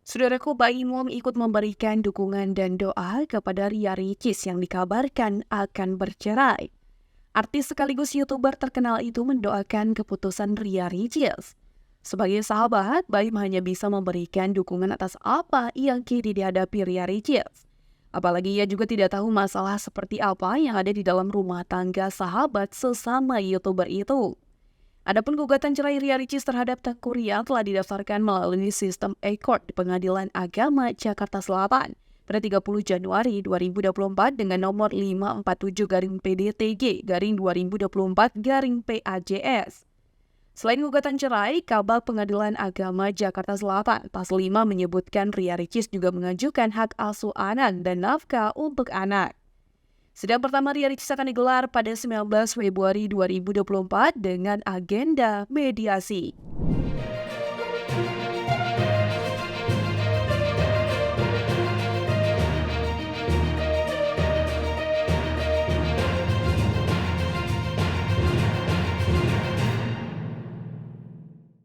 Saudaraku, Bayi Mom ikut memberikan dukungan dan doa kepada Ria Ricis yang dikabarkan akan bercerai. Artis sekaligus YouTuber terkenal itu mendoakan keputusan Ria Ricis. Sebagai sahabat, Baim hanya bisa memberikan dukungan atas apa yang kini dihadapi Ria Ricis. Apalagi ia juga tidak tahu masalah seperti apa yang ada di dalam rumah tangga sahabat sesama YouTuber itu. Adapun gugatan cerai Ria Ricis terhadap Teuku Ria telah didaftarkan melalui sistem e-court di Pengadilan Agama Jakarta Selatan pada 30 Januari 2024 dengan nomor 547-PDTG-2024-PAJS. Selain gugatan cerai, Kabak Pengadilan Agama Jakarta Selatan Pasal 5 menyebutkan Ria Ricis juga mengajukan hak asuh anak dan nafkah untuk anak. Sidang pertama Ria Ricis akan digelar pada 19 Februari 2024 dengan agenda mediasi.